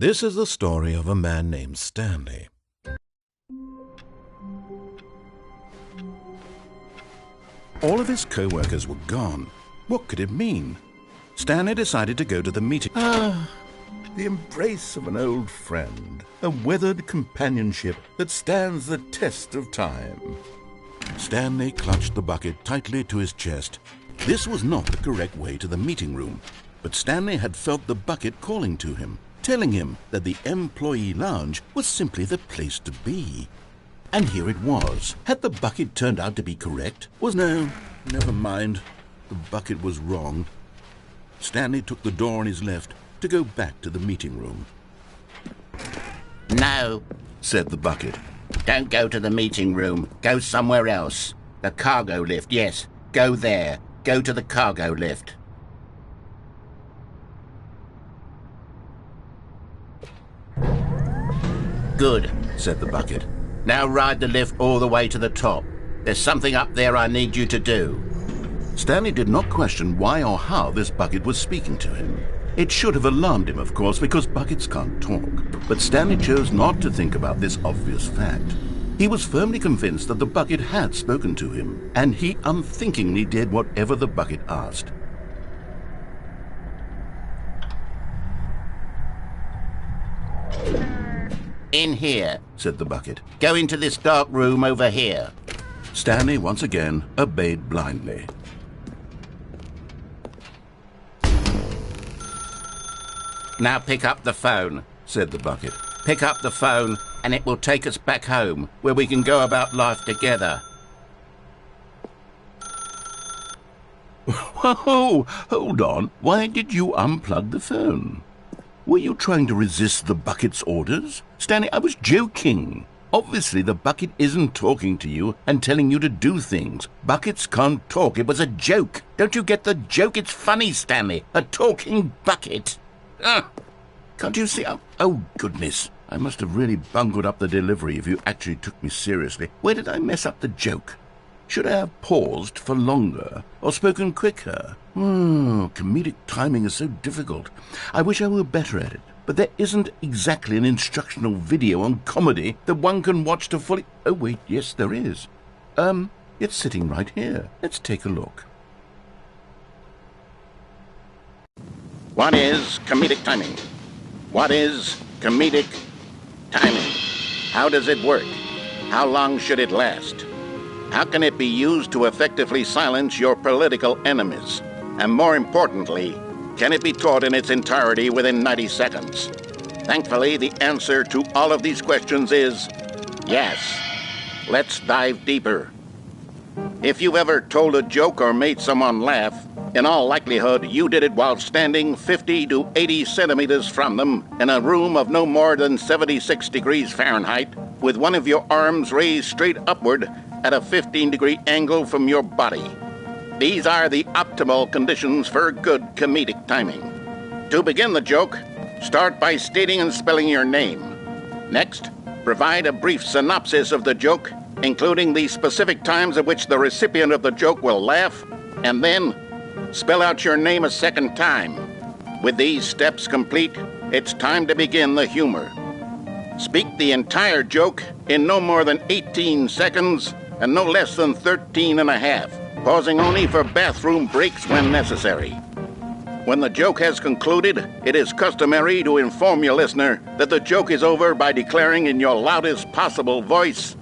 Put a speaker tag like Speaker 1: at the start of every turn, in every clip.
Speaker 1: This is the story of a man named Stanley. All of his co-workers were gone. What could it mean? Stanley decided to go to the meeting. The embrace of an old friend, a weathered companionship that stands the test of time. Stanley clutched the bucket tightly to his chest. This was not the correct way to the meeting room, but Stanley had felt the bucket calling to him, telling him that the employee lounge was simply the place to be. And here it was. Had the bucket turned out to be correct? No, never mind. The bucket was wrong. Stanley took the door on his left to go back to the meeting room.
Speaker 2: No,
Speaker 1: said the bucket.
Speaker 2: Don't go to the meeting room. Go somewhere else. The cargo lift, yes. Go there. Go to the cargo lift. Good, said the bucket. Now ride the lift all the way to the top. There's something up there I need you to do.
Speaker 1: Stanley did not question why or how this bucket was speaking to him. It should have alarmed him, of course, because buckets can't talk. But Stanley chose not to think about this obvious fact. He was firmly convinced that the bucket had spoken to him, and he unthinkingly did whatever the bucket asked.
Speaker 2: In here,
Speaker 1: said the bucket.
Speaker 2: Go into this dark room over here.
Speaker 1: Stanley once again obeyed blindly.
Speaker 2: Now pick up the phone,
Speaker 1: said the bucket.
Speaker 2: Pick up the phone and it will take us back home, where we can go about life together.
Speaker 1: Whoa, hold on. Why did you unplug the phone? Were you trying to resist the bucket's orders? Stanley, I was joking. Obviously, the bucket isn't talking to you and telling you to do things. Buckets can't talk. It was a joke. Don't you get the joke? It's funny, Stanley. A talking bucket. Can't you see? Oh, goodness. I must have really bungled up the delivery if you actually took me seriously. Where did I mess up the joke? Should I have paused for longer or spoken quicker? Comedic timing is so difficult. I wish I were better at it. But there isn't exactly an instructional video on comedy that one can watch to fully... Oh, wait, yes, there is. It's sitting right here. Let's take a look.
Speaker 2: What is comedic timing? What is comedic timing? How does it work? How long should it last? How can it be used to effectively silence your political enemies? And more importantly, can it be taught in its entirety within 90 seconds? Thankfully, the answer to all of these questions is yes. Let's dive deeper. If you've ever told a joke or made someone laugh, in all likelihood, you did it while standing 50 to 80 centimeters from them in a room of no more than 76 degrees Fahrenheit, with one of your arms raised straight upward at a 15-degree angle from your body. These are the optimal conditions for good comedic timing. To begin the joke, start by stating and spelling your name. Next, provide a brief synopsis of the joke, including the specific times at which the recipient of the joke will laugh, and then spell out your name a second time. With these steps complete, it's time to begin the humor. Speak the entire joke in no more than 18 seconds and no less than 13 and a half, pausing only for bathroom breaks when necessary. When the joke has concluded, it is customary to inform your listener that the joke is over by declaring in your loudest possible voice,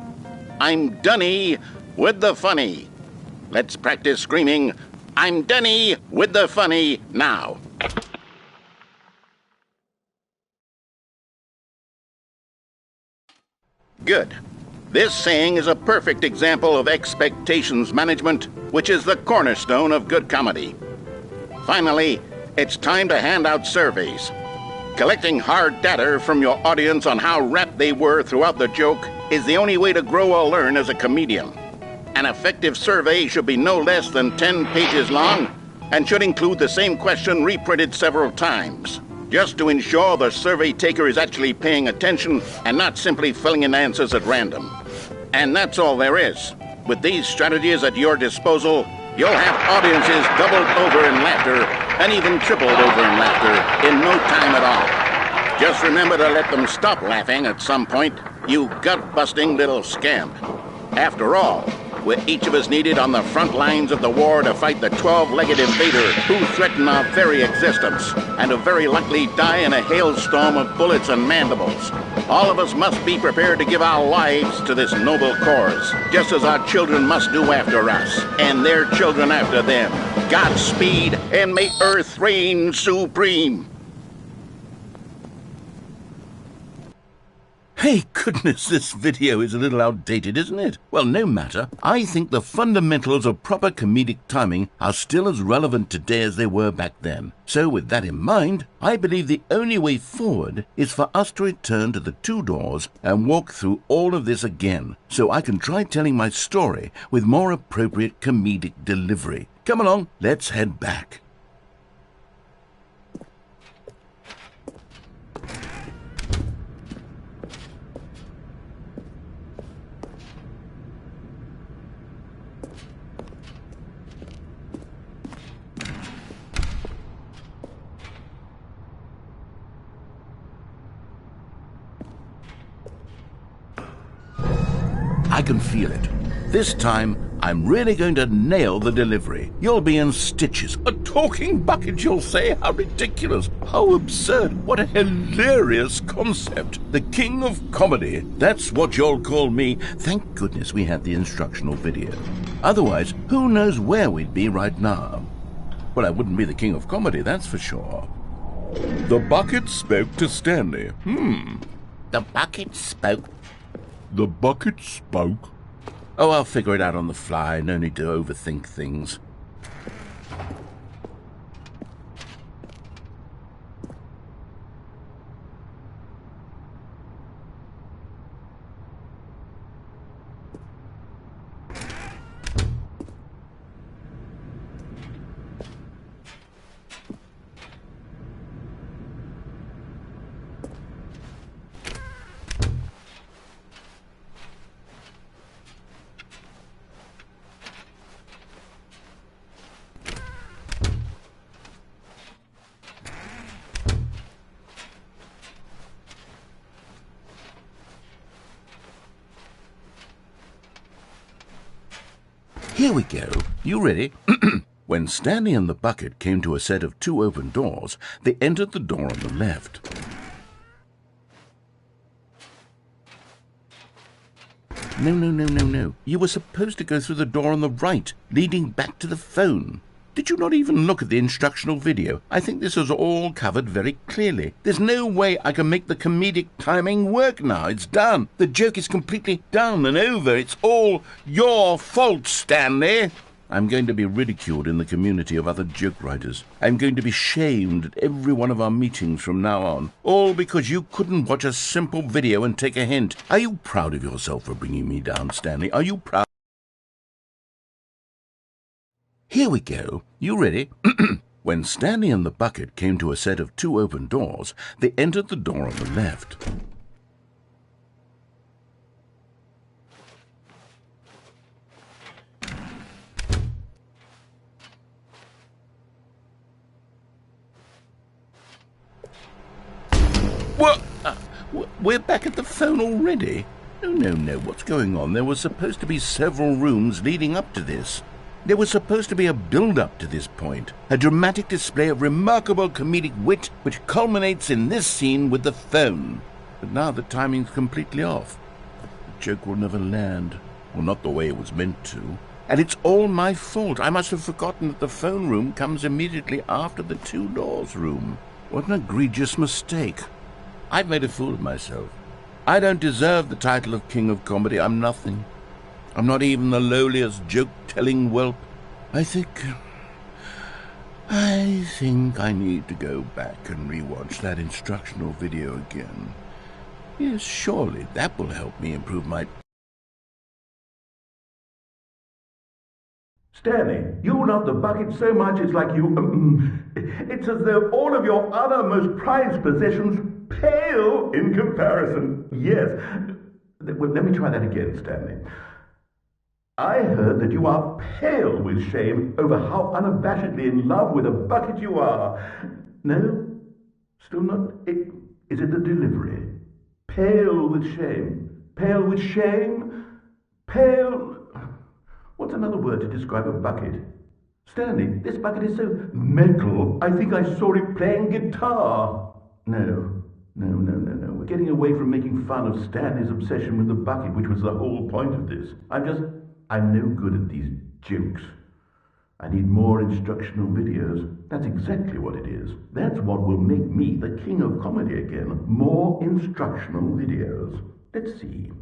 Speaker 2: "I'm Dunny with the funny." Let's practice screaming, "I'm Dunny with the funny" now. Good. This saying is a perfect example of expectations management, which is the cornerstone of good comedy. Finally, it's time to hand out surveys. Collecting hard data from your audience on how rapt they were throughout the joke is the only way to grow or learn as a comedian. An effective survey should be no less than 10 pages long and should include the same question reprinted several times, just to ensure the survey taker is actually paying attention and not simply filling in answers at random. And that's all there is. With these strategies at your disposal, you'll have audiences doubled over in laughter and even tripled over in laughter in no time at all. Just remember to let them stop laughing at some point, you gut-busting little scamp. After all, we're each of us needed on the front lines of the war to fight the 12-legged invader who threaten our very existence, and who very likely die in a hailstorm of bullets and mandibles. All of us must be prepared to give our lives to this noble cause, just as our children must do after us, and their children after them. Godspeed, and may Earth reign supreme.
Speaker 1: Hey, goodness, this video is a little outdated, isn't it? Well, no matter. I think the fundamentals of proper comedic timing are still as relevant today as they were back then. So with that in mind, I believe the only way forward is for us to return to the two doors and walk through all of this again, so I can try telling my story with more appropriate comedic delivery. Come along, let's head back. I can feel it. This time, I'm really going to nail the delivery. You'll be in stitches. A talking bucket, you'll say? How ridiculous. How absurd. What a hilarious concept. The king of comedy. That's what you'll call me. Thank goodness we had the instructional video. Otherwise, who knows where we'd be right now. Well, I wouldn't be the king of comedy, that's for sure. The bucket spoke to Stanley.
Speaker 2: The bucket spoke.
Speaker 1: The bucket spoke. Oh, I'll figure it out on the fly. No need to overthink things. Here we go. You ready? When Stanley and the bucket came to a set of two open doors, they entered the door on the left. No. You were supposed to go through the door on the right, leading back to the phone. Did you not even look at the instructional video? I think this is all covered very clearly. There's no way I can make the comedic timing work now. It's done. The joke is completely done and over. It's all your fault, Stanley. I'm going to be ridiculed in the community of other joke writers. I'm going to be shamed at every one of our meetings from now on. All because you couldn't watch a simple video and take a hint. Are you proud of yourself for bringing me down, Stanley? Are you proud? Here we go. You ready? When Stanley and the bucket came to a set of two open doors, they entered the door on the left. What? We're back at the phone already? No. What's going on? There was supposed to be several rooms leading up to this. There was supposed to be a build-up to this point, a dramatic display of remarkable comedic wit which culminates in this scene with the phone. But now the timing's completely off. The joke will never land, or not the way it was meant to. And it's all my fault. I must have forgotten that the phone room comes immediately after the two doors room. What an egregious mistake. I've made a fool of myself. I don't deserve the title of King of Comedy. I'm nothing. I'm not even the lowliest joke-telling whelp. I think I need to go back and rewatch that instructional video again. Yes, surely that will help me improve my...
Speaker 3: Stanley, you love the bucket so much it's like you... it's as though all of your other most prized possessions pale in comparison. Yes. Well, let me try that again, Stanley. I heard that you are pale with shame over how unabashedly in love with a bucket you are. No? Still not? Is it the delivery? Pale with shame. Pale with shame? Pale... What's another word to describe a bucket? Stanley, this bucket is so metal, I think I saw it playing guitar. No. We're getting away from making fun of Stanley's obsession with the bucket, which was the whole point of this. I'm no good at these jokes. I need more instructional videos. That's exactly what it is. That's what will make me the king of comedy again. More instructional videos. Let's see.